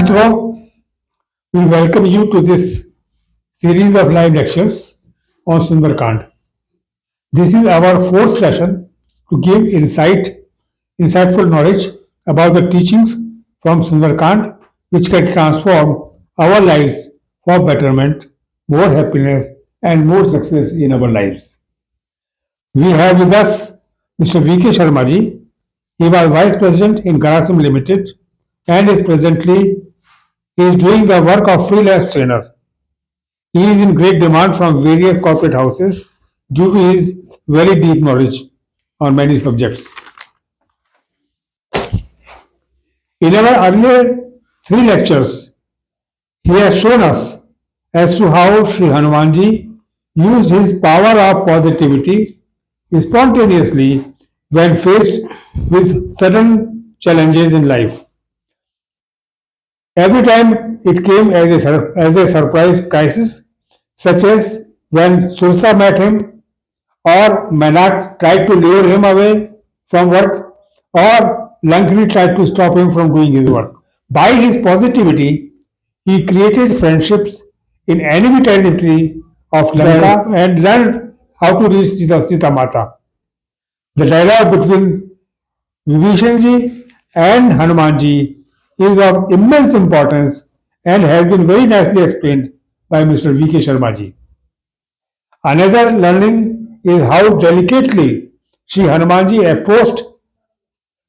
Mithro, we welcome you to this series of live lectures on Sundarkand. This is our fourth session to give insightful knowledge about the teachings from Sundarkand which can transform our lives for betterment, more happiness, and more success in our lives. We have with us Mr. V.K. Sharma ji. He was Vice President in Garasim Limited and is presently doing the work of freelance trainer. He is in great demand from various corporate houses due to his very deep knowledge on many subjects. In our earlier three lectures, he has shown us as to how Sri Hanumanji used his power of positivity spontaneously when faced with sudden challenges in life. Every time it came as a surprise crisis, such as when Sursa met him, or Menak tried to lure him away from work, or Lankini tried to stop him from doing his work. By his positivity, he created friendships in enemy territory of Lanka and learned how to reach Sita Mata. The dialogue between Vibhishanji and Hanumanji is of immense importance and has been very nicely explained by Mr. V.K. Sharma ji. Another learning is how delicately Sri Hanumanji approached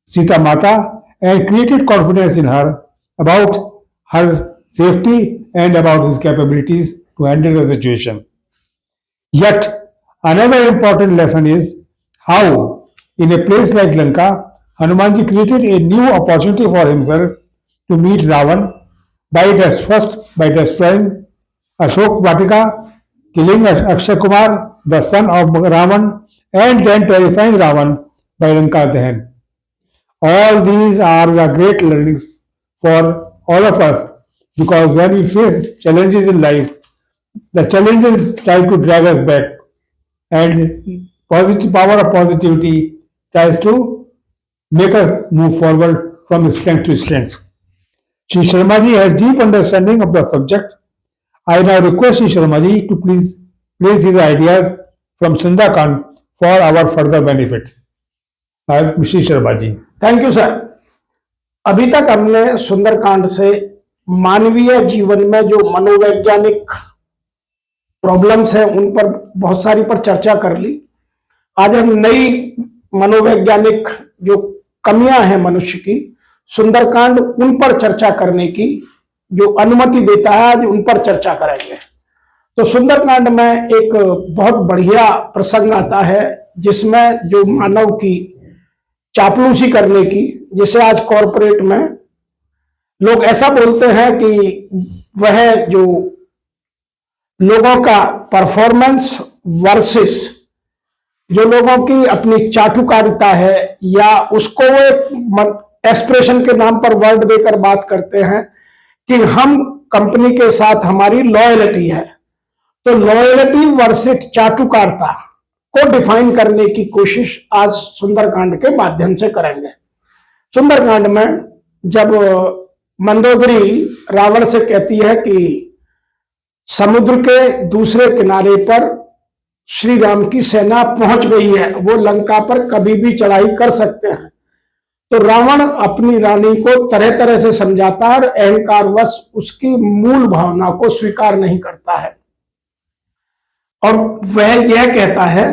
Sita Mata and created confidence in her about her safety and about his capabilities to handle the situation. Yet, another important lesson is how, in a place like Lanka, Hanumanji created a new opportunity for himself to meet Ravan first by destroying Ashok Vatika, killing Akshay Kumar, the son of Ravan, and then terrifying Ravan by Lanka Dahan. All these are the great learnings for all of us because when we face challenges in life, the challenges try to drag us back and positive power of positivity tries to make us move forward from strength to strength. Sri Sharmaji has deep understanding of the subject. I now request Sri Sharmaji to please place his ideas from Sundarkand for our further benefit. Sri Sharmaji. Thank you sir. अभी तक हमने सुंदरकांड से मानवीय जीवन में जो मनोवैज्ञानिक problems हैं उन पर बहुत सारी पर चर्चा कर ली। आज हम नई मनोवैज्ञानिक जो कमियां हैं मनुष्य की, सुंदरकांड उन पर चर्चा करने की जो अनुमति देता है, आज उन पर चर्चा करेंगे। तो सुंदरकांड में एक बहुत बढ़िया प्रसंग आता है जिसमें जो मानव की चापलूसी करने की, जैसे आज कॉरपोरेट में लोग ऐसा बोलते हैं कि वह जो लोगों का परफॉर्मेंस वर्सेस जो लोगों की अपनी चाटुकारिता है या उसको वो एक एक्सप्रेशन के नाम पर वर्ड देकर बात करते हैं कि हम कंपनी के साथ हमारी लॉयल्टी है। तो लॉयल्टी वर्सेस चाटुकारिता को डिफाइन करने की कोशिश आज सुंदरकांड के माध्यम से करेंगे। सुंदरकांड में जब मंदोदरी रावण से कहती है कि समुद्र के दूसरे किनारे पर श्री राम की सेना पहुंच गई है, वो लंका पर कभी भी चढ़ाई कर सकते हैं, तो रावण अपनी रानी को तरह तरह से समझाता है और अहंकारवश उसकी मूल भावना को स्वीकार नहीं करता है। और वह यह कहता है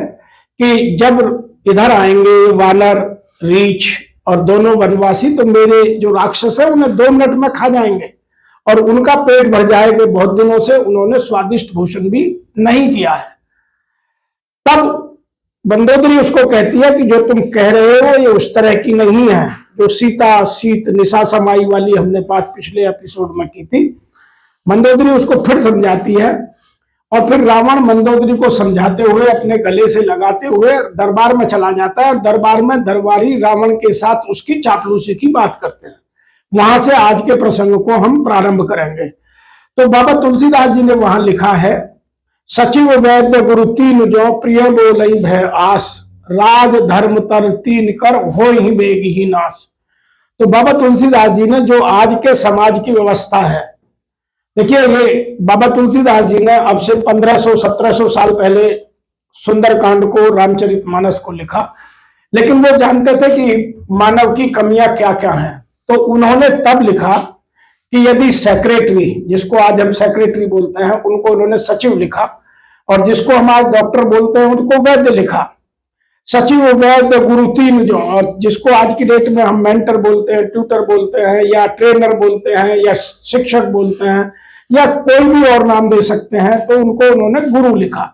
कि जब इधर आएंगे वानर, रीछ और दोनों वनवासी तो मेरे जो राक्षस है उन्हें 2 मिनट में खा जाएंगे और उनका पेट भर जाएगा। बहुत दिनों से उन्होंने स्वादिष्ट भोजन भी नहीं किया है। तब मंदोदरी उसको कहती है कि जो तुम कह रहे हो ये उस तरह की नहीं है जो सीत निशा समाई वाली हमने बात पिछले एपिसोड में की थी। मंदोदरी उसको फिर समझाती है और फिर रावण मंदोदरी को समझाते हुए अपने गले से लगाते हुए दरबार में चला जाता है और दरबार में दरबारी रावण के साथ उसकी चापलूसी की बात करते हैं। वहां से आज के प्रसंग को हम प्रारंभ करेंगे। तो बाबा तुलसीदास जी ने वहां लिखा है, सचिव वैद्य गुरु तीन जो प्रिय बोलई भय आस, राज धर्म तर तीन कर हो ही बेग ही नाश। तो बाबा तुलसीदास जी ने जो आज के समाज की व्यवस्था है, देखिए ये बाबा तुलसीदास जी ने अब से 1500-1700 साल पहले सुंदरकांड को, रामचरितमानस को लिखा, लेकिन वो जानते थे कि मानव की कमियां क्या क्या हैं। तो उन्होंने तब लिखा कि यदि सेक्रेटरी, जिसको आज हम सेक्रेटरी बोलते हैं, उनको उन्होंने सचिव लिखा, और जिसको हम आज डॉक्टर बोलते हैं उनको वैद्य लिखा। सचिव, वैद्य, गुरु, तीन जो, और जिसको आज की डेट में हम मेंटर बोलते हैं, ट्यूटर बोलते हैं, या ट्रेनर बोलते हैं, या शिक्षक बोलते हैं, या कोई भी और नाम दे सकते हैं, तो उनको उन्होंने गुरु लिखा।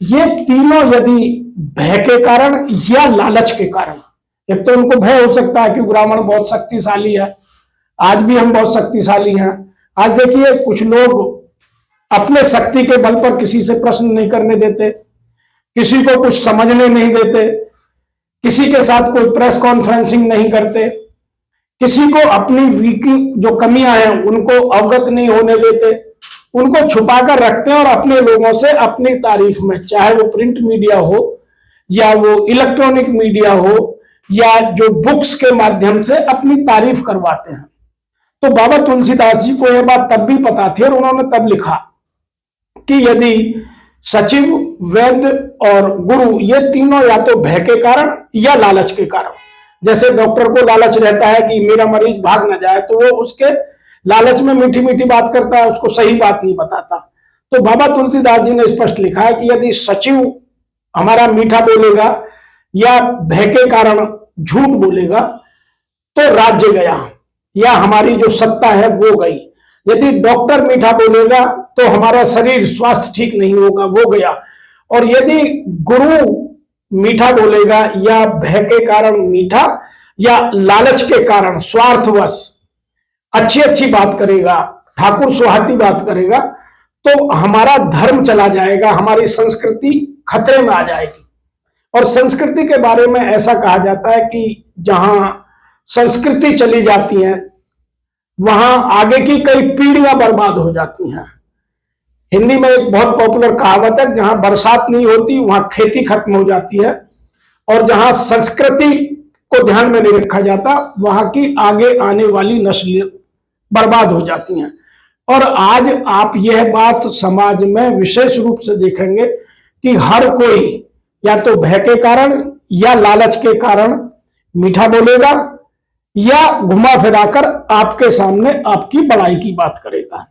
ये तीनों यदि भय के कारण या लालच के कारण, एक तो उनको भय हो सकता है कि ब्राह्मण बहुत शक्तिशाली है, आज भी हम बहुत शक्तिशाली हैं। आज देखिए कुछ लोग अपने शक्ति के बल पर किसी से प्रश्न नहीं करने देते, किसी को कुछ समझने नहीं देते, किसी के साथ कोई प्रेस कॉन्फ्रेंसिंग नहीं करते, किसी को अपनी वीकी जो कमियां हैं उनको अवगत नहीं होने देते, उनको छुपाकर रखते हैं और अपने लोगों से अपनी तारीफ में, चाहे वो प्रिंट मीडिया हो या वो इलेक्ट्रॉनिक मीडिया हो या जो बुक्स के माध्यम से अपनी तारीफ करवाते हैं। तो बाबा तुलसीदास जी को यह बात तब भी पता थी और उन्होंने तब लिखा कि यदि सचिव, वैद्य और गुरु, ये तीनों या तो भय के कारण या लालच के कारण, जैसे डॉक्टर को लालच रहता है कि मेरा मरीज भाग ना जाए, तो वो उसके लालच में मीठी मीठी बात करता है, उसको सही बात नहीं बताता। तो बाबा तुलसीदास जी ने स्पष्ट लिखा है कि यदि सचिव हमारा मीठा बोलेगा या भय के कारण झूठ बोलेगा तो राज्य गया या हमारी जो सत्ता है वो गई। यदि डॉक्टर मीठा बोलेगा तो हमारा शरीर स्वास्थ्य ठीक नहीं होगा, वो गया। और यदि गुरु मीठा बोलेगा या भय के कारण मीठा या लालच के कारण स्वार्थवश अच्छी अच्छी बात करेगा, ठाकुर सुहाती बात करेगा, तो हमारा धर्म चला जाएगा, हमारी संस्कृति खतरे में आ जाएगी। और संस्कृति के बारे में ऐसा कहा जाता है कि जहां संस्कृति चली जाती है वहां आगे की कई पीढ़ियां बर्बाद हो जाती हैं। हिंदी में एक बहुत पॉपुलर कहावत है, जहां बरसात नहीं होती वहां खेती खत्म हो जाती है, और जहां संस्कृति को ध्यान में नहीं रखा जाता वहां की आगे आने वाली नस्लें बर्बाद हो जाती हैं। और आज आप यह बात समाज में विशेष रूप से देखेंगे कि हर कोई या तो भय के कारण या लालच के कारण मीठा बोलेगा या घुमा फिराकर आपके सामने आपकी बड़ाई की बात करेगा।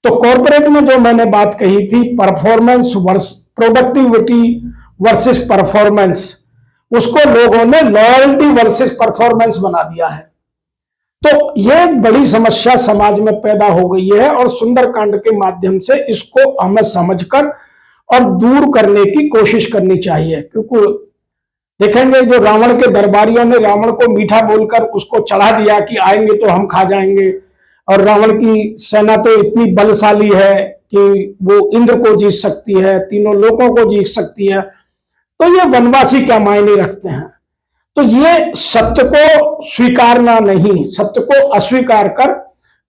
तो कॉर्पोरेट में जो मैंने बात कही थी, performance versus productivity versus performance, उसको लोगों ने लॉयल्टी वर्सेस परफॉर्मेंस बना दिया है। तो यह एक बड़ी समस्या समाज में पैदा हो गई है और सुंदरकांड के माध्यम से इसको हमें समझकर और दूर करने की कोशिश करनी चाहिए। क्योंकि देखेंगे जो रावण के दरबारियों ने रावण को मीठा बोलकर उसको चढ़ा दिया कि आएंगे तो हम खा जाएंगे, और रावण की सेना तो इतनी बलशाली है कि वो इंद्र को जीत सकती है, तीनों लोकों को जीत सकती है, तो ये वनवासी क्या मायने रखते हैं। तो ये सत्य को स्वीकारना नहीं, सत्य को अस्वीकार कर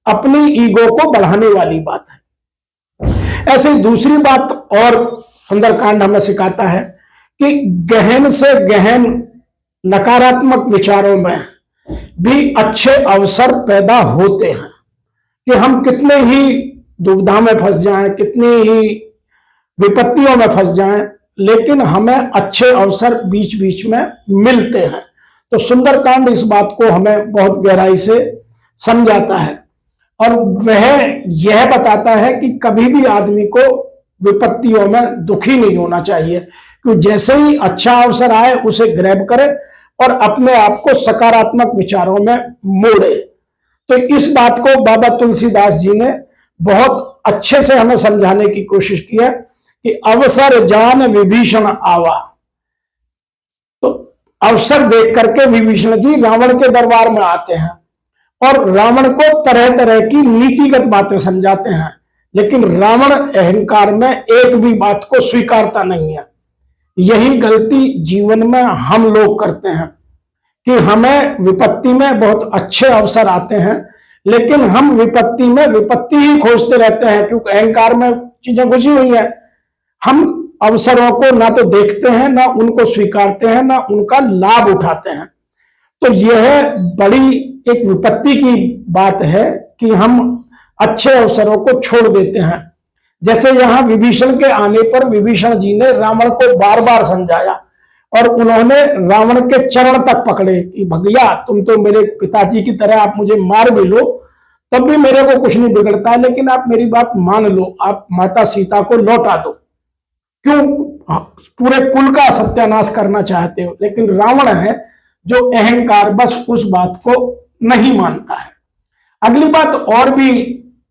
अपनी ईगो को बढ़ाने वाली बात है। ऐसे दूसरी बात और सुंदरकांड हमें सिखाता है कि गहन से गहन नकारात्मक विचारों में भी अच्छे अवसर पैदा होते हैं, कि हम कितने ही दुविधा में फंस जाएं, कितनी ही विपत्तियों में फंस जाएं, लेकिन हमें अच्छे अवसर बीच बीच में मिलते हैं। तो सुंदरकांड इस बात को हमें बहुत गहराई से समझाता है और वह यह बताता है कि कभी भी आदमी को विपत्तियों में दुखी नहीं होना चाहिए, कि जैसे ही अच्छा अवसर आए उसे ग्रैब करे और अपने आप को सकारात्मक विचारों में मोड़े। तो इस बात को बाबा तुलसीदास जी ने बहुत अच्छे से हमें समझाने की कोशिश की है कि अवसर जान विभीषण आवा। तो अवसर देख करके विभीषण जी रावण के दरबार में आते हैं और रावण को तरह तरह की नीतिगत बातें समझाते हैं, लेकिन रावण अहंकार में एक भी बात को स्वीकारता नहीं है। यही गलती जीवन में हम लोग करते हैं कि हमें विपत्ति में बहुत अच्छे अवसर आते हैं, लेकिन हम विपत्ति में विपत्ति ही खोजते रहते हैं, क्योंकि अहंकार में चीजें घुसी हुई है। हम अवसरों को ना तो देखते हैं, ना उनको स्वीकारते हैं, ना उनका लाभ उठाते हैं। तो यह बड़ी एक विपत्ति की बात है कि हम अच्छे अवसरों को छोड़ देते हैं। जैसे यहाँ विभीषण के आने पर विभीषण जी ने रावण को बार बार समझाया और उन्होंने रावण के चरण तक पकड़े कि भैया तुम तो मेरे पिताजी की तरह, आप मुझे मार भी लो तब भी मेरे को कुछ नहीं बिगड़ता है, लेकिन आप मेरी बात मान लो, आप माता सीता को लौटा दो। क्यों पूरे कुल का सत्यानाश करना चाहते हो? लेकिन रावण है जो अहंकार बस उस बात को नहीं मानता है। अगली बात और भी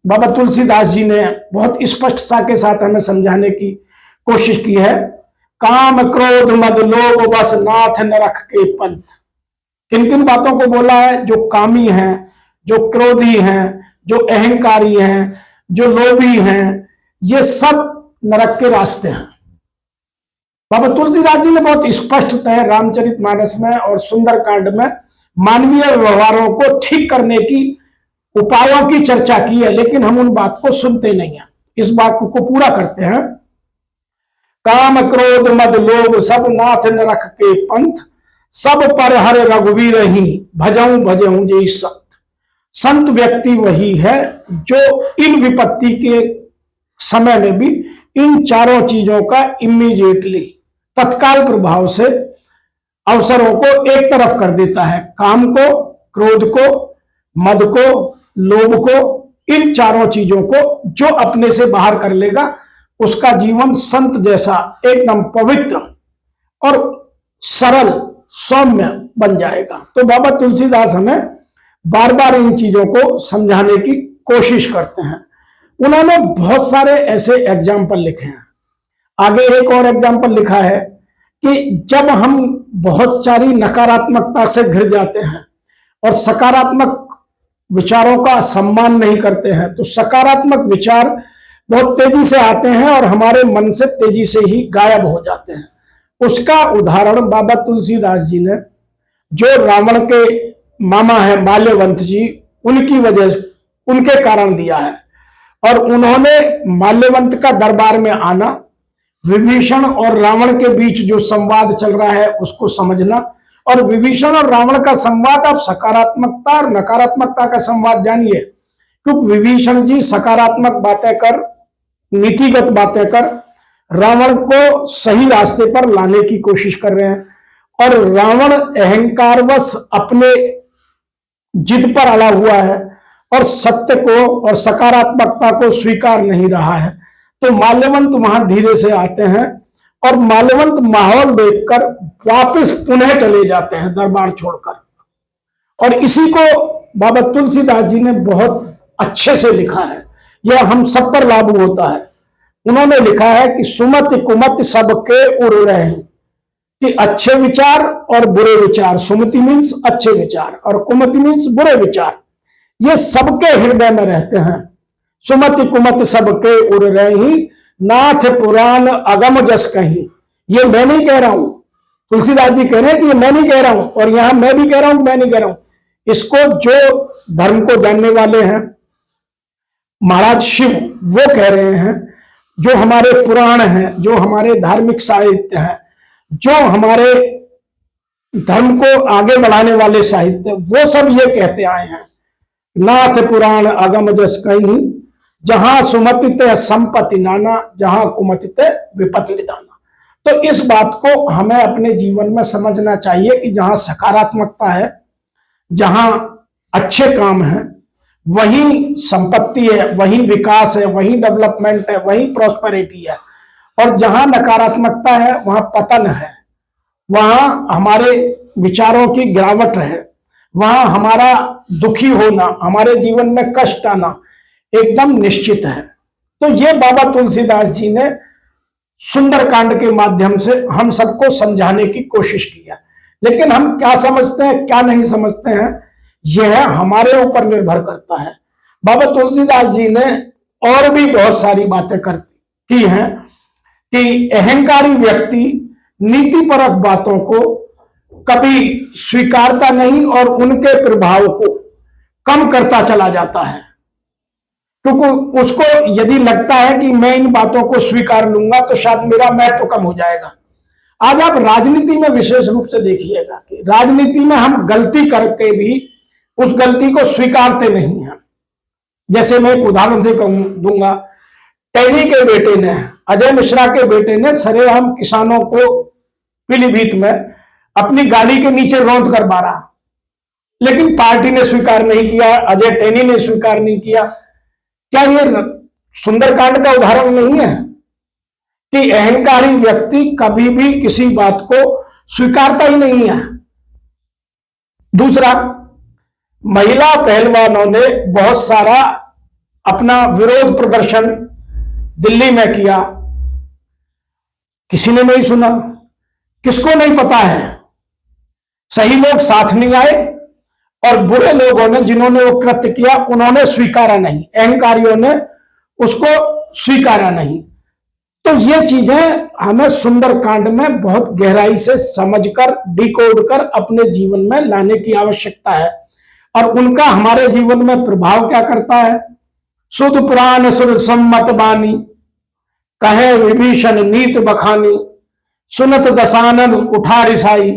बाबा तुलसीदास जी ने बहुत स्पष्टता के साथ हमें समझाने की कोशिश की है। काम क्रोध मद लोभ बस नाथ न रख के पंथ। किन किन बातों को बोला है? जो कामी हैं, जो क्रोधी हैं, जो अहंकारी हैं, जो लोभी हैं, ये सब नरक के रास्ते हैं। बाबा तुलसीदास जी ने बहुत स्पष्टतः रामचरितमानस में और सुंदरकांड में मानवीय व्यवहारों को ठीक करने की उपायों की चर्चा की है, लेकिन हम उन बात को सुनते नहीं हैं। इस बात को पूरा करते हैं। काम क्रोध मद लोभ सब नाथ न रख के पंथ, सब पर हर रघुवीर ही भजऊं भजऊं जय संत। संत व्यक्ति वही है जो इन विपत्ति के समय में भी इन चारों चीजों का इमीडिएटली तत्काल प्रभाव से अवसरों को एक तरफ कर देता है। काम को, क्रोध को, मद को, लोभ को, इन चारों चीजों को जो अपने से बाहर कर लेगा उसका जीवन संत जैसा एकदम पवित्र और सरल सौम्य बन जाएगा। तो बाबा तुलसीदास हमें बार बार इन चीजों को समझाने की कोशिश करते हैं। उन्होंने बहुत सारे ऐसे एग्जाम्पल लिखे हैं। आगे एक और एग्जाम्पल लिखा है कि जब हम बहुत सारी नकारात्मकता से घिर जाते हैं और सकारात्मक विचारों का सम्मान नहीं करते हैं तो सकारात्मक विचार बहुत तेजी से आते हैं और हमारे मन से तेजी से ही गायब हो जाते हैं। उसका उदाहरण बाबा तुलसीदास जी ने, जो रावण के मामा है माल्यवंत जी, उनकी वजह से, उनके कारण दिया है। और उन्होंने माल्यवंत का दरबार में आना, विभीषण और रावण के बीच जो संवाद चल रहा है उसको समझना, और विभीषण और रावण का संवाद, आप सकारात्मकता और नकारात्मकता का संवाद जानिए। क्योंकि विभीषण जी सकारात्मक बातें कर, नीतिगत बातें कर रावण को सही रास्ते पर लाने की कोशिश कर रहे हैं, और रावण अहंकारवश अपने जिद पर अड़ा हुआ है और सत्य को और सकारात्मकता को स्वीकार नहीं रहा है। तो माल्यवंत वहां धीरे से आते हैं और माल्यवंत माहौल देखकर वापस पुनः चले जाते हैं दरबार छोड़कर। और इसी को बाबा तुलसीदास जी ने बहुत अच्छे से लिखा है, यह हम सब पर लागू होता है। उन्होंने लिखा है कि सुमति कुमति सबके उड़ रहे हैं, कि अच्छे विचार और बुरे विचार, सुमति मीन्स अच्छे विचार और कुमति मीन्स बुरे विचार, ये सबके हृदय में रहते हैं। सुमति कुमति सबके उड़ रहे ही नाथ पुराण अगम जस कहीं। ये मैं नहीं कह रहा हूं, तुलसीदास जी कह रहे हैं कि ये मैं नहीं कह रहा हूं, और यहां मैं भी कह रहा हूं, मैं नहीं कह रहा हूं। इसको जो धर्म को जानने वाले हैं, महाराज शिव, वो कह रहे हैं। जो हमारे पुराण हैं, जो हमारे धार्मिक साहित्य हैं, जो हमारे धर्म को आगे बढ़ाने वाले साहित्य, वो सब ये कहते आए हैं, नाथ पुराण अगम जस कहीं, जहां सुमति ते संपत्ति नाना, जहां कुमति ते विपत्ति निदाना। तो इस बात को हमें अपने जीवन में समझना चाहिए कि जहां सकारात्मकता है, जहां अच्छे काम है, वही संपत्ति है, वही विकास है, वही डेवलपमेंट है, वही प्रॉस्पेरिटी है। और जहां नकारात्मकता है वहां पतन है, वहां हमारे विचारों की गिरावट है, वहां हमारा दुखी होना, हमारे जीवन में कष्ट आना एकदम निश्चित है। तो ये बाबा तुलसीदास जी ने सुंदरकांड के माध्यम से हम सबको समझाने की कोशिश की है। लेकिन हम क्या समझते हैं, क्या नहीं समझते हैं, यह हमारे ऊपर निर्भर करता है। बाबा तुलसीदास जी ने और भी बहुत सारी बातें की हैं कि अहंकारी व्यक्ति नीतिपरक बातों को कभी स्वीकारता नहीं और उनके प्रभाव को कम करता चला जाता है, क्योंकि उसको यदि लगता है कि मैं इन बातों को स्वीकार लूंगा तो शायद मेरा महत्व कम हो जाएगा। आज आप राजनीति में विशेष रूप से देखिएगा कि राजनीति में हम गलती करके भी उस गलती को स्वीकारते नहीं हैं। जैसे मैं एक उदाहरण से दूंगा, टेनी के बेटे ने, अजय मिश्रा के बेटे ने सरेआम किसानों को पीलीभीत में अपनी गाड़ी के नीचे रौंद कर मारा, लेकिन पार्टी ने स्वीकार नहीं किया, अजय टेनी ने स्वीकार नहीं किया। क्या ये सुंदरकांड का उदाहरण नहीं है कि अहंकारी व्यक्ति कभी भी किसी बात को स्वीकारता ही नहीं है? दूसरा, महिला पहलवानों ने बहुत सारा अपना विरोध प्रदर्शन दिल्ली में किया, किसी ने नहीं सुना। किसको नहीं पता है? सही लोग साथ नहीं आए और बुरे लोगों ने, जिन्होंने वो कृत्य किया, उन्होंने स्वीकारा नहीं, अहंकारियों ने उसको स्वीकारा नहीं। तो ये चीजें हमें सुंदरकांड में बहुत गहराई से समझकर, डिकोड कर अपने जीवन में लाने की आवश्यकता है। और उनका हमारे जीवन में प्रभाव क्या करता है? सुध पुराण सुर सम्मत बानी, कहे विभीषण नीत बखानी, सुनत दशानन उठा रिसाई,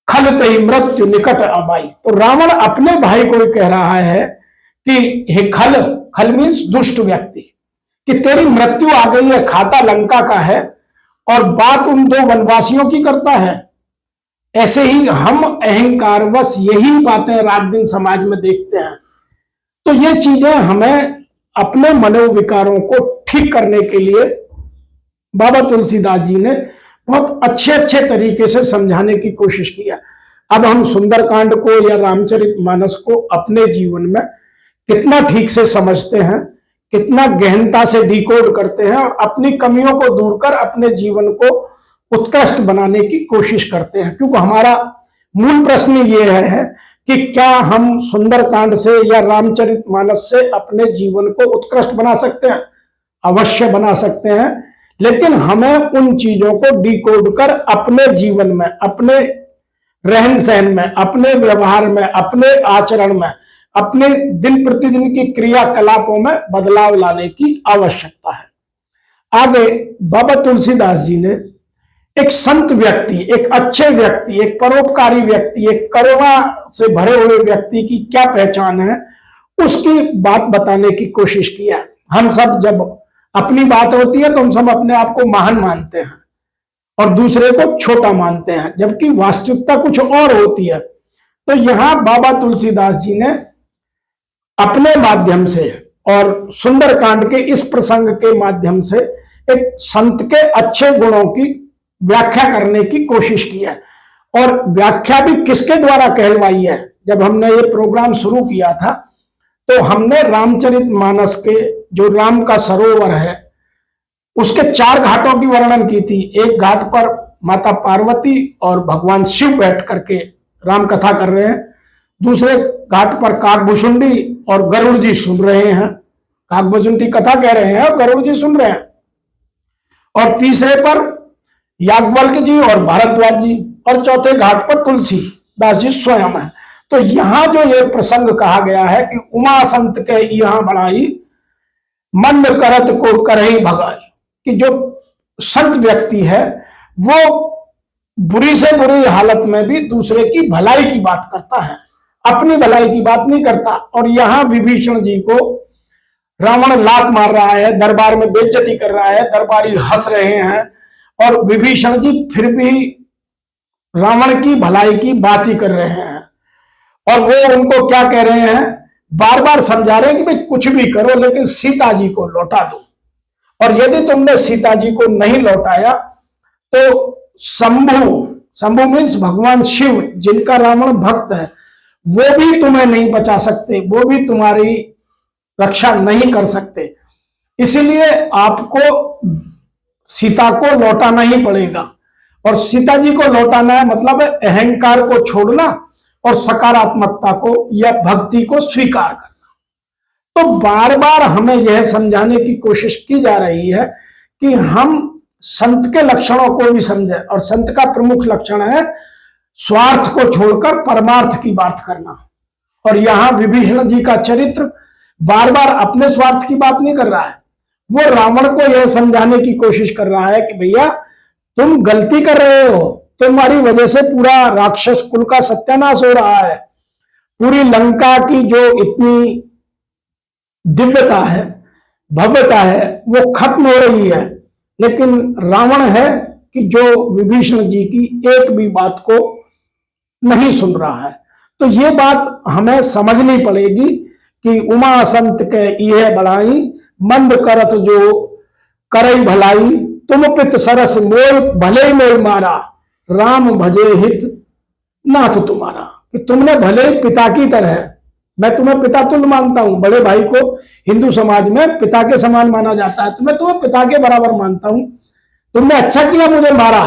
खल तई मृत्यु निकट अबाई। तो रावण अपने भाई को कह रहा है कि हे खल, खल मीन्स दुष्ट व्यक्ति, कि तेरी मृत्यु आ गई है, खाता लंका का है और बात उन दो वनवासियों की करता है। ऐसे ही हम अहंकारवश यही बातें रात दिन समाज में देखते हैं। तो ये चीजें हमें अपने मनोविकारों को ठीक करने के लिए बाबा तुलसीदास जी ने बहुत अच्छे अच्छे तरीके से समझाने की कोशिश किया। अब हम सुंदरकांड को या रामचरितमानस को अपने जीवन में कितना ठीक से समझते हैं, कितना गहनता से डिकोड करते हैं और अपनी कमियों को दूर कर अपने जीवन को उत्कृष्ट बनाने की कोशिश करते हैं। क्योंकि हमारा मूल प्रश्न ये है कि क्या हम सुंदरकांड से या रामचरितमानस से अपने जीवन को उत्कृष्ट बना सकते हैं? अवश्य बना सकते हैं, लेकिन हमें उन चीजों को डिकोड कर अपने जीवन में, अपने रहन सहन में, अपने व्यवहार में, अपने आचरण में, अपने दिन प्रतिदिन की क्रियाकलापों में बदलाव लाने की आवश्यकता है। आगे बाबा तुलसीदास जी ने एक संत व्यक्ति, एक अच्छे व्यक्ति, एक परोपकारी व्यक्ति, एक करुणा से भरे हुए व्यक्ति की क्या पहचान है, उसकी बात बताने की कोशिश किया। हम सब जब अपनी बात होती है तो हम सब अपने आप को महान मानते हैं और दूसरे को छोटा मानते हैं, जबकि वास्तविकता कुछ और होती है। तो यहां बाबा तुलसीदास जी ने अपने माध्यम से और सुंदरकांड के इस प्रसंग के माध्यम से एक संत के अच्छे गुणों की व्याख्या करने की कोशिश की है। और व्याख्या भी किसके द्वारा कहलवाई है? जब हमने ये प्रोग्राम शुरू किया था तो हमने रामचरितमानस के जो राम का सरोवर है उसके 4 घाटों की वर्णन की थी। एक घाट पर माता पार्वती और भगवान शिव बैठ करके राम कथा कर रहे हैं, दूसरे घाट पर काकभूषुंडी और गरुड़ जी सुन रहे हैं, काकभूषुंडी कथा कह रहे हैं और गरुड़ जी सुन रहे हैं, और तीसरे पर याज्ञवल्क्य जी और भारद्वाज जी, और चौथे घाट पर तुलसीदास जी स्वयं है। तो यहां जो ये प्रसंग कहा गया है कि उमा संत के यहां बढ़ाई, मंद करत को करही भगाई, कि जो संत व्यक्ति है वो बुरी से बुरी हालत में भी दूसरे की भलाई की बात करता है, अपनी भलाई की बात नहीं करता। और यहां विभीषण जी को रावण लात मार रहा है, दरबार में बेइज्जती कर रहा है, दरबारी हंस रहे हैं और विभीषण जी फिर भी रावण की भलाई की बात ही कर रहे हैं। और वो उनको क्या कह रहे हैं? बार बार समझा रहे हैं कि भाई कुछ भी करो लेकिन सीता जी को लौटा दो, और यदि तुमने सीता जी को नहीं लौटाया तो शंभु मीन्स भगवान शिव, जिनका रावण भक्त है, वो भी तुम्हें नहीं बचा सकते, वो भी तुम्हारी रक्षा नहीं कर सकते। इसीलिए आपको सीता को लौटाना ही पड़ेगा। और सीता जी को लौटाना है मतलब है अहंकार को छोड़ना और सकारात्मकता को या भक्ति को स्वीकार करना। तो बार बार हमें यह समझाने की कोशिश की जा रही है कि हम संत के लक्षणों को भी समझें, और संत का प्रमुख लक्षण है स्वार्थ को छोड़कर परमार्थ की बात करना। और यहां विभीषण जी का चरित्र बार बार अपने स्वार्थ की बात नहीं कर रहा है, वो रावण को यह समझाने की कोशिश कर रहा है कि भैया तुम गलती कर रहे हो, तुम्हारी वजह से पूरा राक्षस कुल का सत्यानाश हो रहा है, पूरी लंका की जो इतनी दिव्यता है, भव्यता है, वो खत्म हो रही है, लेकिन रावण है कि जो विभीषण जी की एक भी बात को नहीं सुन रहा है। तो ये बात हमें समझनी पड़ेगी कि उमा संत के यह बड़ाई, मंद करत जो करई भलाई, तुम पित सरस मोय भले मोय मारा, राम भजे हित नाथ तुम्हारा। कि तुमने भले पिता की तरह, मैं तुम्हें पिता तुल्य मानता हूं, बड़े भाई को हिंदू समाज में पिता के समान माना जाता है, तो मैं तुम्हें पिता के बराबर मानता हूं, तुमने अच्छा किया मुझे मारा,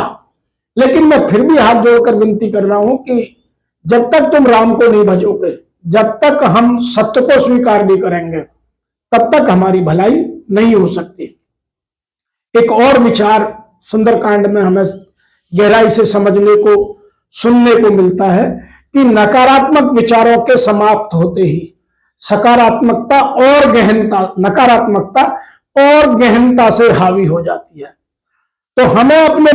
लेकिन मैं फिर भी हाथ जोड़कर विनती कर रहा हूं कि जब तक तुम राम को नहीं भजोगे, जब तक हम सत्य को स्वीकार नहीं करेंगे, तब तक हमारी भलाई नहीं हो सकती। एक और विचार सुंदरकांड में हमें गहराई से समझने को, सुनने को मिलता है कि नकारात्मक विचारों के समाप्त होते ही सकारात्मकता और गहनता, नकारात्मकता और गहनता से हावी हो जाती है। तो हमें अपने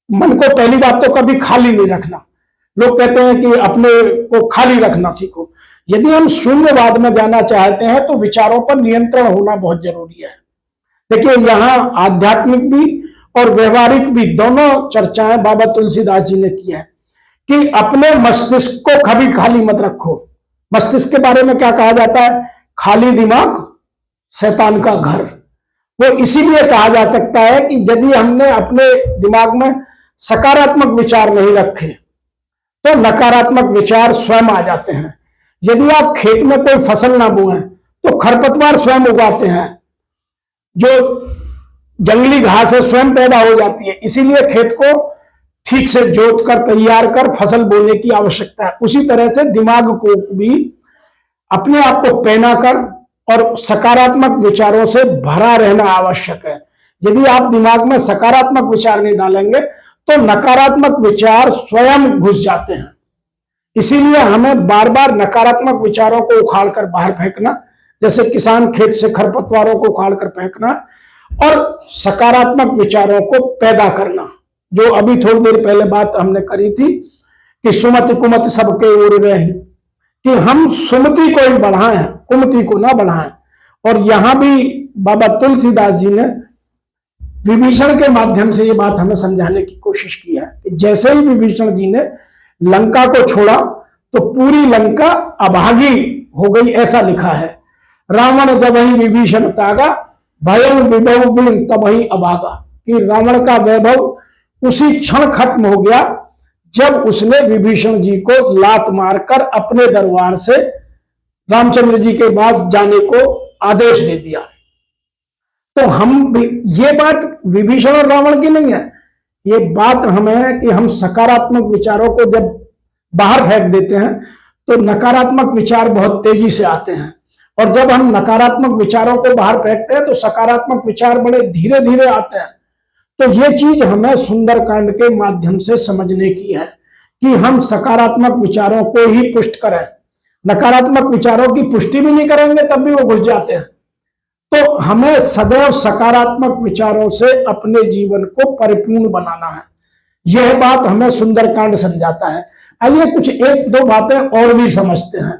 मन को पहली बात तो कभी खाली नहीं रखना। लोग कहते हैं कि अपने को खाली रखना सीखो। यदि हम शून्यवाद में जाना चाहते हैं तो विचारों पर नियंत्रण होना बहुत जरूरी है। देखिए, यहाँ आध्यात्मिक भी और व्यवहारिक भी दोनों चर्चाएं बाबा तुलसीदास जी ने की है कि अपने मस्तिष्क को कभी खाली मत रखो। मस्तिष्क के बारे में क्या कहा जाता है? खाली दिमाग शैतान का घर। वो इसीलिए कहा जा सकता है कि यदि हमने अपने दिमाग में सकारात्मक विचार नहीं रखे तो नकारात्मक विचार स्वयं आ जाते हैं। यदि आप खेत में कोई फसल ना बोएं तो खरपतवार स्वयं उगाते हैं, जो जंगली घास है स्वयं पैदा हो जाती है। इसीलिए खेत को ठीक से जोत कर तैयार कर फसल बोने की आवश्यकता है। उसी तरह से दिमाग को भी अपने आप को पहना कर और सकारात्मक विचारों से भरा रहना आवश्यक है। यदि आप दिमाग में सकारात्मक विचार नहीं डालेंगे तो नकारात्मक विचार स्वयं घुस जाते हैं। इसीलिए हमें बार बार नकारात्मक विचारों को उखाड़ कर बाहर फेंकना, जैसे किसान खेत से खरपतवारों को उखाड़ कर फेंकना, और सकारात्मक विचारों को पैदा करना। जो अभी थोड़ी देर पहले बात हमने करी थी कि सुमति कुमति सबके उड़ रहे हैं, कि हम सुमति को ही बढ़ाएं, कुमति को ना बढ़ाएं। और यहां भी बाबा तुलसीदास जी ने विभीषण के माध्यम से ये बात हमें समझाने की कोशिश की है कि जैसे ही विभीषण जी ने लंका को छोड़ा तो पूरी लंका अभागी हो गई, ऐसा लिखा है। रावण जब वही विभीषण तागा, भयं विभव बिन तब वही अभागा। कि रावण का वैभव उसी क्षण खत्म हो गया जब उसने विभीषण जी को लात मारकर अपने दरबार से रामचंद्र जी के पास जाने को आदेश दे दिया। तो हम भी, ये बात विभीषण और रावण की नहीं है, ये बात हमें है कि हम सकारात्मक विचारों को जब बाहर फेंक देते हैं तो नकारात्मक विचार बहुत तेजी से आते हैं, और जब हम नकारात्मक विचारों को बाहर फेंकते हैं तो सकारात्मक विचार बड़े धीरे धीरे आते हैं। तो ये चीज हमें सुंदरकांड के माध्यम से समझने की है कि हम सकारात्मक विचारों को ही पुष्ट करें। नकारात्मक विचारों की पुष्टि भी नहीं करेंगे तब भी वो घुस जाते हैं। तो हमें सदैव सकारात्मक विचारों से अपने जीवन को परिपूर्ण बनाना है। यह बात हमें सुंदरकांड समझाता है। आइए कुछ एक दो बातें और भी समझते हैं,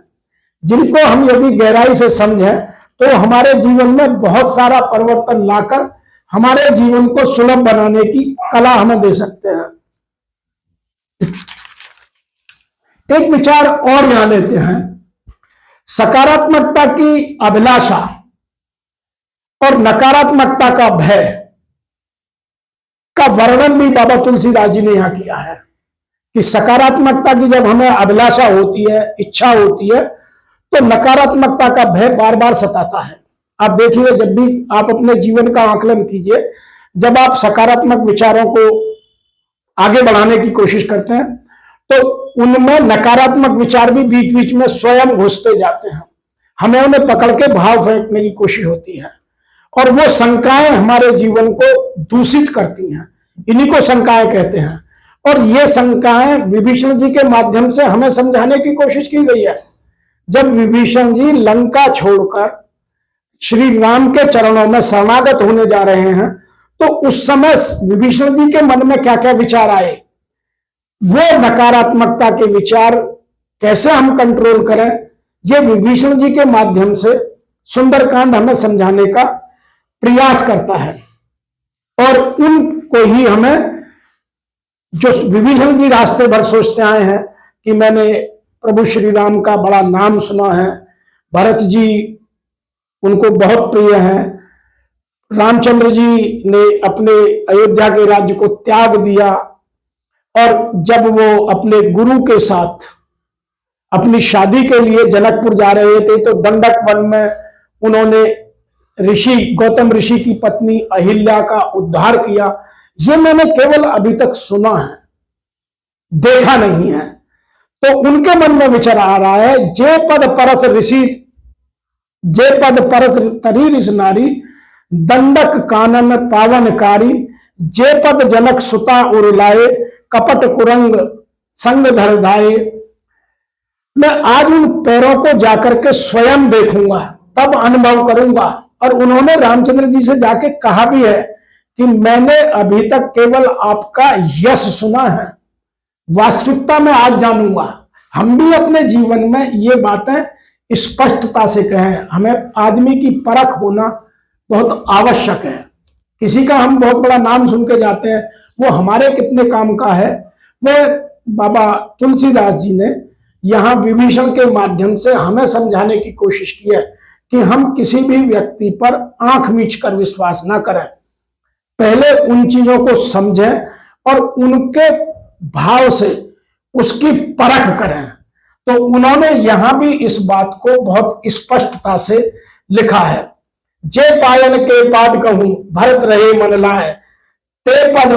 जिनको हम यदि गहराई से समझें तो हमारे जीवन में बहुत सारा परिवर्तन लाकर हमारे जीवन को सुलभ बनाने की कला हमें दे सकते हैं। एक विचार और यहां लेते हैं, सकारात्मकता की अभिलाषा और नकारात्मकता का भय का वर्णन भी बाबा तुलसीदास जी ने यहां किया है कि सकारात्मकता की जब हमें अभिलाषा होती है, इच्छा होती है, तो नकारात्मकता का भय बार बार सताता है। आप देखिए, जब भी आप अपने जीवन का आकलन कीजिए, जब आप सकारात्मक विचारों को आगे बढ़ाने की कोशिश करते हैं तो उनमें नकारात्मक विचार भी बीच बीच में स्वयं घुसते जाते हैं। हमें उन्हें पकड़ के भाव फेंकने की कोशिश होती है और वो शंकाएं हमारे जीवन को दूषित करती हैं। इन्हीं को शंकाएं कहते हैं। और ये शंकाएं विभीषण जी के माध्यम से हमें समझाने की कोशिश की गई है। जब विभीषण जी लंका छोड़कर श्री राम के चरणों में शरणागत होने जा रहे हैं तो उस समय विभीषण जी के मन में क्या क्या विचार आए, वो नकारात्मकता के विचार कैसे हम कंट्रोल करें, ये विभीषण जी के माध्यम से सुंदरकांड हमें समझाने का प्रयास करता है। और उनको ही हमें, जो विभीषण जी रास्ते भर सोचते आए हैं कि मैंने प्रभु श्री राम का बड़ा नाम सुना है, भरत जी उनको बहुत प्रिय हैं, रामचंद्र जी ने अपने अयोध्या के राज्य को त्याग दिया, और जब वो अपने गुरु के साथ अपनी शादी के लिए जनकपुर जा रहे थे तो दंडक वन में उन्होंने ऋषि गौतम ऋषि की पत्नी अहिल्या का उद्धार किया। ये मैंने केवल अभी तक सुना है, देखा नहीं है। तो उनके मन में विचार आ रहा है, जे पद परस ऋषि, जे पद परस तरी ऋषि नारी, दंडक कानन पावनकारी, जे पद जनक सुता उरुलाए, कपट कुरंग संग धर धाये। मैं आज उन पैरों को जाकर के स्वयं देखूंगा, तब अनुभव करूंगा। और उन्होंने रामचंद्र जी से जाके कहा भी है कि मैंने अभी तक केवल आपका यश सुना है, वास्तविकता में आज जानूंगा। हम भी अपने जीवन में ये बातें स्पष्टता से कहें। हमें आदमी की परख होना बहुत आवश्यक है। किसी का हम बहुत बड़ा नाम सुन के जाते हैं, वो हमारे कितने काम का है। वह बाबा तुलसीदास जी ने यहाँ विभीषण के माध्यम से हमें समझाने की कोशिश की है कि हम किसी भी व्यक्ति पर आंख मीच कर विश्वास ना करें, पहले उन चीजों को समझें और उनके भाव से उसकी परख करें। तो उन्होंने यहां भी इस बात को बहुत स्पष्टता से लिखा है। जे पायन के पाद कहूं भरत रहे मन लाए, ते पद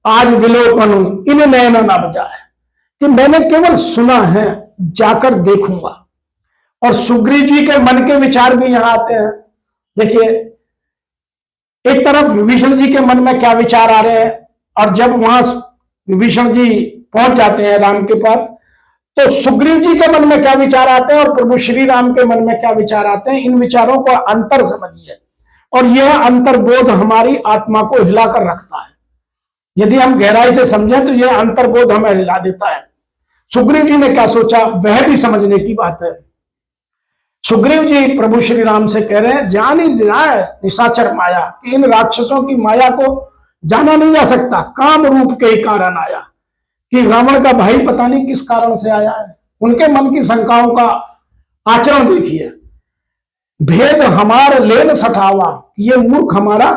आज विलोकन इन नयन न जाए। कि मैंने केवल सुना है, जाकर देखूंगा। और सुग्रीव जी के मन के विचार भी यहां आते हैं। देखिए, एक तरफ विभीषण जी के मन में क्या विचार आ रहे हैं, और जब वहां विभीषण जी पहुंच जाते हैं राम के पास, तो सुग्रीव जी के मन में क्या विचार आते हैं और प्रभु श्री राम के मन में क्या विचार आते हैं, इन विचारों का अंतर समझिए। और यह अंतर्बोध हमारी आत्मा को हिलाकर रखता है। यदि हम गहराई से समझें तो यह अंतर्बोध हमें हिला देता है। सुग्रीव जी ने क्या सोचा, वह भी समझने की बात है। सुग्रीव जी प्रभु श्री राम से कह रहे हैं, जान ही जाए निशाचर माया, कि इन राक्षसों की माया को जाना नहीं जा सकता, काम रूप के ही कारण आया। कि रावण का भाई पता नहीं किस कारण से आया है। उनके मन की शंकाओं का आचरण देखिए। भेद हमार लेन सठावा, ये मूर्ख हमारा,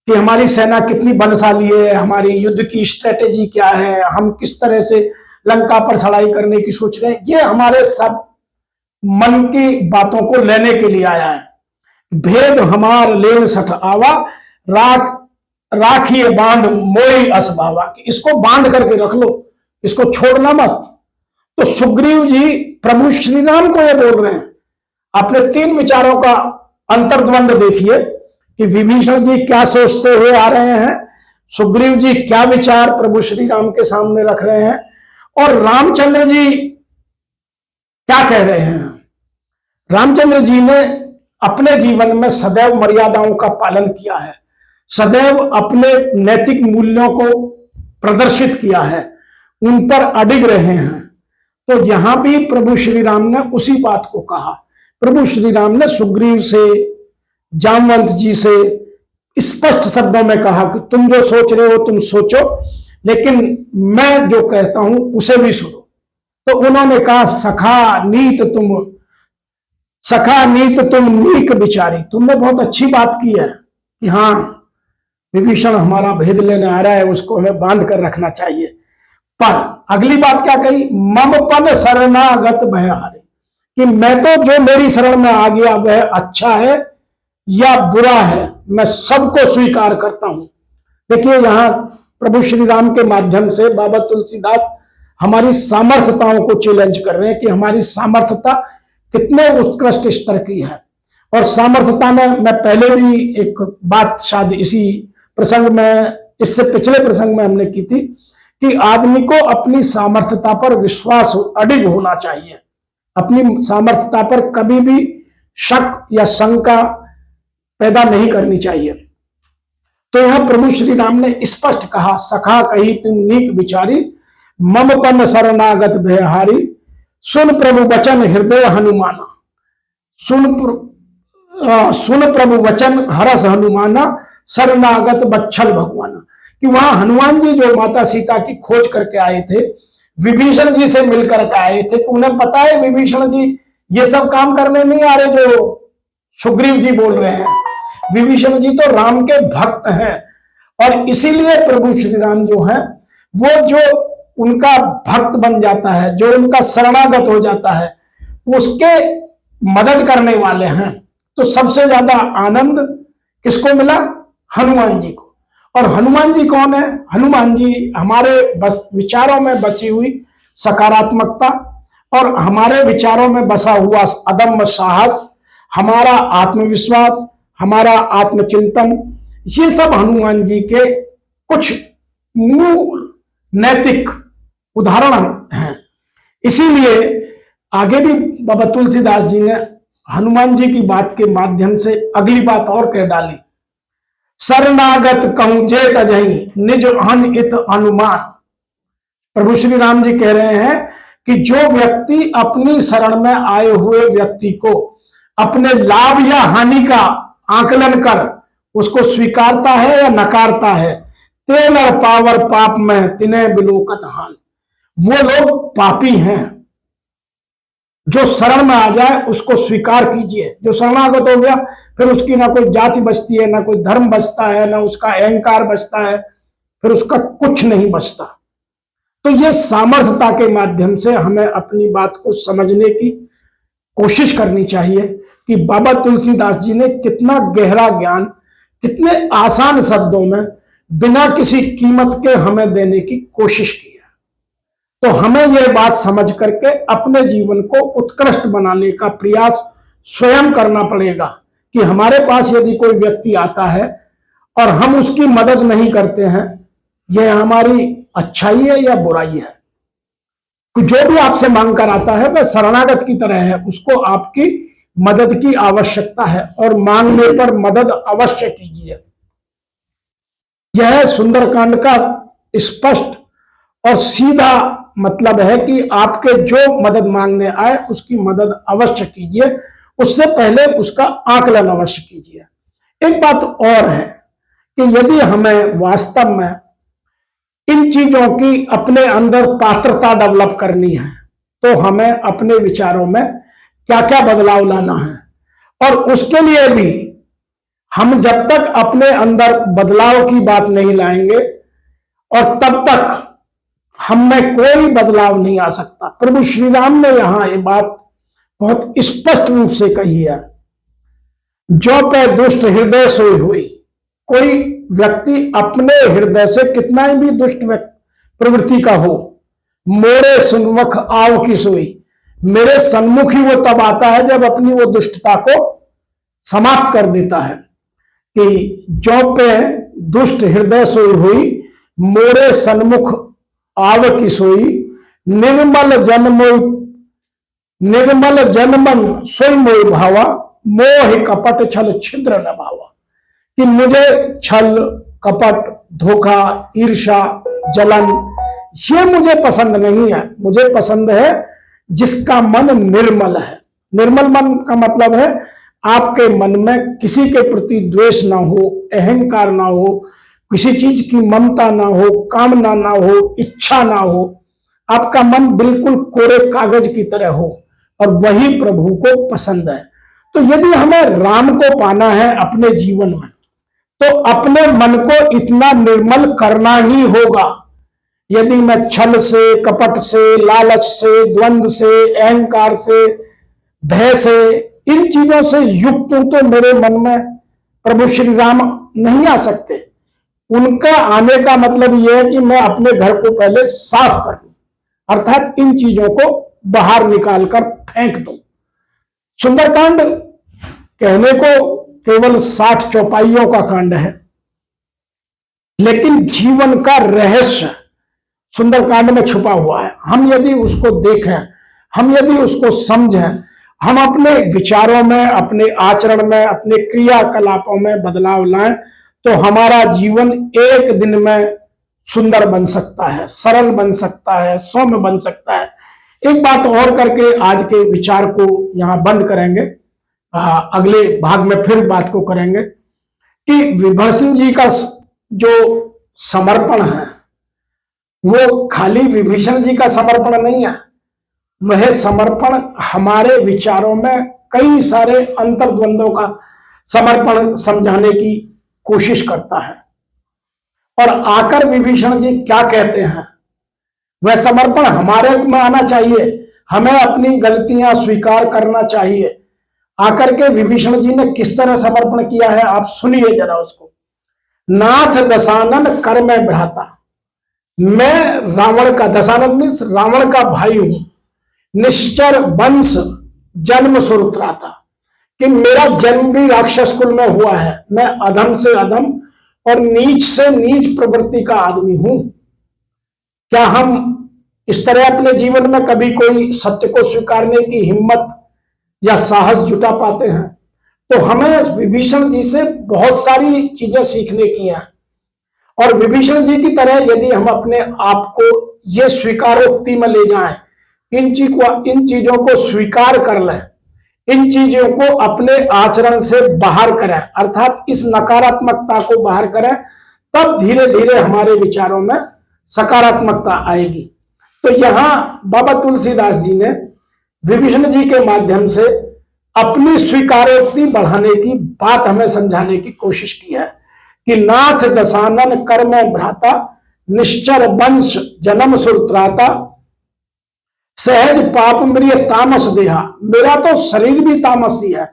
कि हमारी सेना कितनी बलशाली है, हमारी युद्ध की स्ट्रेटेजी क्या है, हम किस तरह से लंका पर चढ़ाई करने की सोच रहे हैं, ये हमारे सब मन की बातों को लेने के लिए आया है। भेद हमार लेन सठ आवा, राखिए बांध मोई असभावा, कि इसको बांध करके रख लो, इसको छोड़ना मत। तो सुग्रीव जी प्रभु श्री राम को ये बोल रहे हैं। अपने तीन विचारों का अंतर्द्वंद देखिए कि विभीषण जी क्या सोचते हुए आ रहे हैं, सुग्रीव जी क्या विचार प्रभु श्री राम के सामने रख रहे हैं, और रामचंद्र जी क्या कह रहे हैं। रामचंद्र जी ने अपने जीवन में सदैव मर्यादाओं का पालन किया है, सदैव अपने नैतिक मूल्यों को प्रदर्शित किया है, उन पर अडिग रहे हैं। तो यहां भी प्रभु श्री राम ने उसी बात को कहा। प्रभु श्री राम ने सुग्रीव से, जामवंत जी से स्पष्ट शब्दों में कहा कि तुम जो सोच रहे हो तुम सोचो, लेकिन मैं जो कहता हूं उसे भी सुनो। तो उन्होंने कहा, सखा नीत तुम नीक विचारी। तुमने बहुत अच्छी बात की है कि हाँ, विभीषण हमारा भेद लेने आ रहा है, उसको हमें बांध कर रखना चाहिए। पर अगली बात क्या कही, मम पन शरणागत भयहारी, कि मैं तो जो मेरी शरण में आ गया वह अच्छा है या बुरा है, मैं सबको स्वीकार करता हूं। देखिए, यहां प्रभु श्री राम के माध्यम से बाबा तुलसीदास हमारी सामर्थ्यताओं को चैलेंज कर रहे हैं कि हमारी सामर्थ्यता कितने उत्कृष्ट स्तर की है। और सामर्थ्यता में मैं पहले भी एक बात शायद इसी प्रसंग में, इससे पिछले प्रसंग में हमने की थी कि आदमी को अपनी सामर्थ्यता पर विश्वास अडिग होना चाहिए, अपनी सामर्थ्यता पर कभी भी शक या शंका पैदा नहीं करनी चाहिए। तो यहां प्रभु श्री राम ने स्पष्ट कहा, सखा कही तुम नीक विचारी, मम पन शरणागत भयहारी, सुन प्रभु वचन हृदय हनुमाना, सुन प्रभु वचन हरस हनुमाना, शरणागत बच्छल भगवाना। कि वहां हनुमान जी जो माता सीता की खोज करके आए थे, विभीषण जी से मिलकर के आए थे, तो उन्हें पता है विभीषण जी ये सब काम करने नहीं आ रहे जो सुग्रीव जी बोल रहे हैं। विभीषण जी तो राम के भक्त हैं, और इसीलिए प्रभु श्री राम जो है वो जो उनका भक्त बन जाता है, जो उनका शरणागत हो जाता है, उसके मदद करने वाले हैं। तो सबसे ज्यादा आनंद किसको मिला? हनुमान जी को। और हनुमान जी कौन है? हनुमान जी हमारे बस विचारों में बची हुई सकारात्मकता और हमारे विचारों में बसा हुआ अदम्य साहस, हमारा आत्मविश्वास, हमारा आत्मचिंतन, ये सब हनुमान जी के कुछ मूल नैतिक उदाहरण हैं। इसीलिए आगे भी बाबा तुलसीदास जी ने हनुमान जी की बात के माध्यम से अगली बात और कह डाली, शरणागत कहूं जे तजहि निज अन इत अनुमान। प्रभु श्री राम जी कह रहे हैं कि जो व्यक्ति अपनी शरण में आए हुए व्यक्ति को अपने लाभ या हानि का आकलन कर उसको स्वीकारता है या नकारता है, ते नर पावर पाप में तिने बिलोकत हाल। वो लोग पापी हैं। जो शरण में आ जाए उसको स्वीकार कीजिए। जो शरणागत हो गया फिर उसकी ना कोई जाति बचती है, ना कोई धर्म बचता है, ना उसका अहंकार बचता है, फिर उसका कुछ नहीं बचता। तो ये सामर्थ्यता के माध्यम से हमें अपनी बात को समझने की कोशिश करनी चाहिए कि बाबा तुलसीदास जी ने कितना गहरा ज्ञान कितने आसान शब्दों में बिना किसी कीमत के हमें देने की कोशिश की है। तो हमें यह बात समझ करके अपने जीवन को उत्कृष्ट बनाने का प्रयास स्वयं करना पड़ेगा कि हमारे पास यदि कोई व्यक्ति आता है और हम उसकी मदद नहीं करते हैं, यह हमारी अच्छाई है या बुराई है। जो भी आपसे मांग कर आता है वह शरणागत की तरह है, उसको आपकी मदद की आवश्यकता है और मांगने पर मदद अवश्य कीजिए। यह सुंदरकांड का स्पष्ट और सीधा मतलब है कि आपके जो मदद मांगने आए उसकी मदद अवश्य कीजिए, उससे पहले उसका आकलन अवश्य कीजिए। एक बात और है कि यदि हमें वास्तव में इन चीजों की अपने अंदर पात्रता डेवलप करनी है तो हमें अपने विचारों में क्या क्या बदलाव लाना है, और उसके लिए भी हम जब तक अपने अंदर बदलाव की बात नहीं लाएंगे और तब तक हम में कोई बदलाव नहीं आ सकता। प्रभु श्री राम ने यहां ये बात बहुत स्पष्ट रूप से कही है, जो पे दुष्ट हृदय सोई हुई। कोई व्यक्ति अपने हृदय से कितना ही भी दुष्ट प्रवृत्ति का हो, मोरे सन्मुख आव की सोई, मेरे सन्मुख ही वो तब आता है जब अपनी वो दुष्टता को समाप्त कर देता है। कि जो पे दुष्ट हृदय सोई हुई, मोरे सन्मुख आव की सोई, निर्मल जन्मन सोई मोहि भावा, मोह कपट छल छिद्र न भावा। कि मुझे छल कपट धोखा ईर्षा जलन ये मुझे पसंद नहीं है। मुझे पसंद है जिसका मन निर्मल है। निर्मल मन का मतलब है आपके मन में किसी के प्रति द्वेष ना हो, अहंकार ना हो, किसी चीज की ममता ना हो, कामना ना हो, इच्छा ना हो। आपका मन बिल्कुल कोरे कागज की तरह हो, और वही प्रभु को पसंद है। तो यदि हमें राम को पाना है अपने जीवन में तो अपने मन को इतना निर्मल करना ही होगा। यदि मैं छल से, कपट से, लालच से, द्वंद्व से, अहंकार से, भय से, इन चीजों से युक्त हूं तो मेरे मन में प्रभु श्री राम नहीं आ सकते। उनका आने का मतलब यह है कि मैं अपने घर को पहले साफ कर लूं, अर्थात इन चीजों को बाहर निकालकर फेंक दूं। सुंदरकांड कहने को केवल 60 चौपाइयों का कांड है, लेकिन जीवन का रहस्य सुंदरकांड में छुपा हुआ है। हम यदि उसको देखें, हम यदि उसको समझें, हम अपने विचारों में, अपने आचरण में, अपने क्रियाकलापों में बदलाव लाएं तो हमारा जीवन एक दिन में सुंदर बन सकता है, सरल बन सकता है, सौम्य बन सकता है। एक बात और करके आज के विचार को यहाँ बंद करेंगे, अगले भाग में फिर बात को करेंगे कि विभीषण जी का जो समर्पण है वो खाली विभीषण जी का समर्पण नहीं है, वह समर्पण हमारे विचारों में कई सारे अंतर्द्वंदों का समर्पण समझाने की कोशिश करता है। और आकर विभीषण जी क्या कहते हैं, वह समर्पण हमारे में आना चाहिए, हमें अपनी गलतियां स्वीकार करना चाहिए। आकर के विभीषण जी ने किस तरह समर्पण किया है आप सुनिए जरा उसको। नाथ दशानन कर मैं भ्राता, मैं रावण का, दशानन मीन्स रावण का भाई हूं, निश्चर वंश जन्म सुरत्राता, कि मेरा जन्म भी राक्षस कुल में हुआ है, मैं अधम से अधम और नीच से नीच प्रवृत्ति का आदमी हूं। क्या हम इस तरह अपने जीवन में कभी कोई सत्य को स्वीकारने की हिम्मत या साहस जुटा पाते हैं? तो हमें विभीषण जी से बहुत सारी चीजें सीखने की हैं। और विभीषण जी की तरह यदि हम अपने आप को ये स्वीकारोक्ति में ले जाएं, इन चीजों को स्वीकार कर लें, इन चीजों को अपने आचरण से बाहर करें, अर्थात इस नकारात्मकता को बाहर करें, तब धीरे धीरे हमारे विचारों में सकारात्मकता आएगी। तो यहां बाबा तुलसीदास जी ने विभीषण जी के माध्यम से अपनी स्वीकारोक्ति बढ़ाने की बात हमें समझाने की कोशिश की है कि नाथ दशानन कर मैं भ्राता, निश्चर वंश जन्म सुरत्राता, सहज पाप मृय तामस देहा, मेरा तो शरीर भी तामसी है।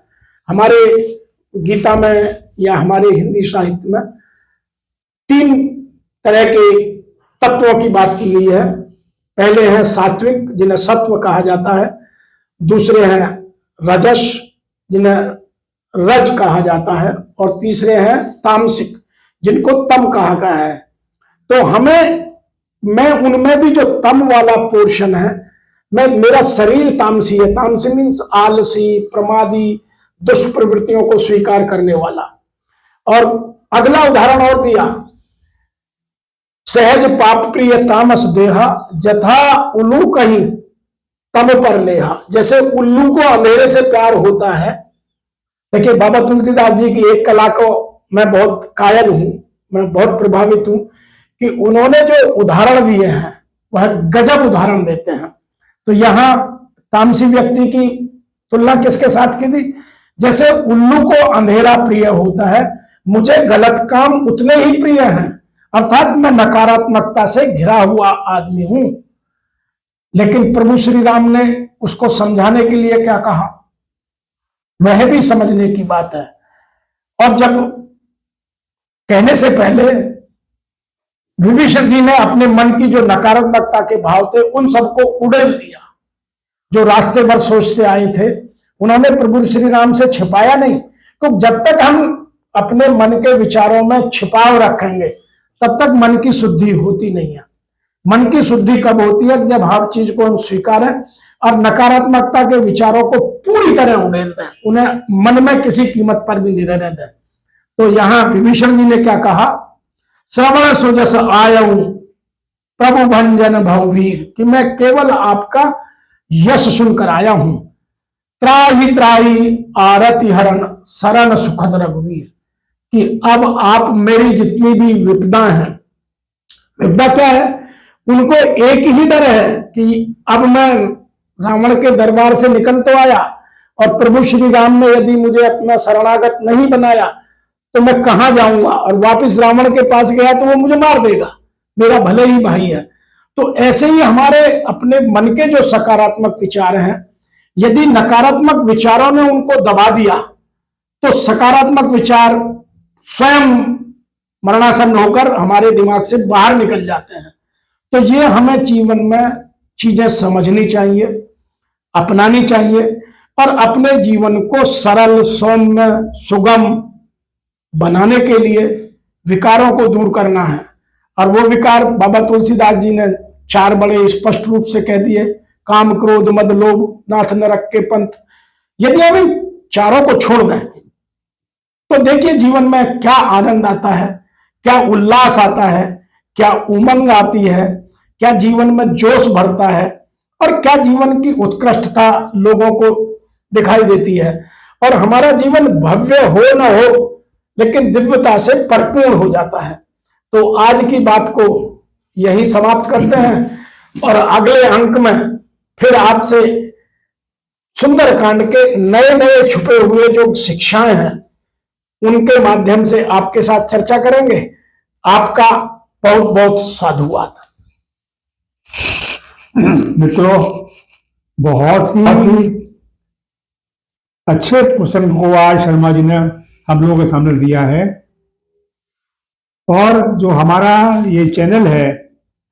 हमारे गीता में या हमारे हिंदी साहित्य में 3 तरह के तत्वों की बात की गई है। पहले हैं सात्विक, जिन्हें सत्व कहा जाता है, दूसरे हैं रजस, जिन्हें रज कहा जाता है, और तीसरे हैं तामसिक, जिनको तम कहा गया है। तो मैं उनमें भी जो तम वाला पोर्शन है, मेरा शरीर तामसी है, तामसी मीन्स आलसी, प्रमादी, दुष्ट प्रवृत्तियों को स्वीकार करने वाला। और अगला उदाहरण और दिया, सहज पाप प्रिय तामस देहा, जथा उल्लू कहीं तम पर लेहा, जैसे उल्लू को अंधेरे से प्यार होता है। देखिए बाबा तुलसीदास जी की एक कला को मैं बहुत कायल हूं, मैं बहुत प्रभावित हूं कि उन्होंने जो उदाहरण दिए हैं वह गजब उदाहरण देते हैं। तो यहां तामसी व्यक्ति की तुलना किसके साथ की थी? जैसे उल्लू को अंधेरा प्रिय होता है, मुझे गलत काम उतने ही प्रिय हैं, अर्थात मैं नकारात्मकता से घिरा हुआ आदमी हूं। लेकिन प्रभु श्री राम ने उसको समझाने के लिए क्या कहा, वह भी समझने की बात है। और जब कहने से पहले विभीषण जी ने अपने मन की जो नकारात्मकता के भाव थे उन सबको उड़ेल दिया। जो रास्ते भर सोचते आए थे उन्होंने प्रभु श्री राम से छिपाया नहीं, तो जब तक हम अपने मन के विचारों में छिपाव रखेंगे तब तक मन की शुद्धि होती नहीं है। मन की शुद्धि कब होती है? जब हर चीज को हम स्वीकारें और नकारात्मकता के विचारों को पूरी तरह उड़ेल दें, उन्हें मन में किसी कीमत पर भी नहीं रहने दें। तो यहां विभीषण जी ने क्या कहा, श्रवण सुजस आयऊ प्रभु भंजन भवभीर, कि मैं केवल आपका यश सुनकर आया हूं। त्राहि त्राहि आरति हरण शरण सुखद रघुवीर, कि अब आप मेरी जितनी भी विपदा हैं, विपदा क्या है, उनको एक ही डर है कि अब मैं रावण के दरबार से निकल तो आया और प्रभु श्री राम ने यदि मुझे अपना शरणागत नहीं बनाया तो मैं कहां जाऊंगा, और वापस रावण के पास गया तो वो मुझे मार देगा, मेरा भले ही भाई है। तो ऐसे ही हमारे अपने मन के जो सकारात्मक विचार हैं, यदि नकारात्मक विचारों ने उनको दबा दिया तो सकारात्मक विचार स्वयं मरणासन्न होकर हमारे दिमाग से बाहर निकल जाते हैं। तो ये हमें जीवन में चीजें समझनी चाहिए, अपनानी चाहिए और अपने जीवन को सरल, सौम्य, सुगम बनाने के लिए विकारों को दूर करना है। और वो विकार बाबा तुलसीदास जी ने 4 बड़े स्पष्ट रूप से कह दिए, काम क्रोध मद लोभ नाथ नरक के पंथ। यदि हम इन चारों को छोड़ दें तो देखिए जीवन में क्या आनंद आता है, क्या उल्लास आता है, क्या उमंग आती है, क्या जीवन में जोश भरता है। और क्या जीवन की उत्कृष्टता लोगों को दिखाई देती है, और हमारा जीवन भव्य हो न हो लेकिन दिव्यता से परिपूर्ण हो जाता है। तो आज की बात को यही समाप्त करते हैं और अगले अंक में फिर आपसे सुंदरकांड के नए नए छुपे हुए जो शिक्षाएं हैं उनके माध्यम से आपके साथ चर्चा करेंगे। आपका बहुत बहुत साधुवाद। मित्रों, बहुत ही अच्छे प्रसंग को आज शर्मा जी ने हम लोगों के सामने दिया है। और जो हमारा ये चैनल है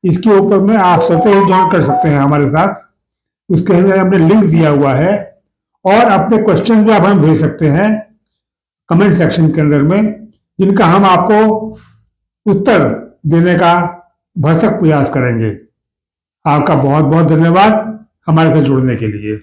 इसके ऊपर में आप स्वतः ही ज्वाइन कर सकते हैं हमारे साथ। उसके अंदर हमने लिंक दिया हुआ है और अपने क्वेश्चन भी आप हमें भेज सकते हैं कमेंट सेक्शन के अंदर में, जिनका हम आपको उत्तर देने का भरसक प्रयास करेंगे। आपका बहुत बहुत धन्यवाद हमारे साथ जुड़ने के लिए।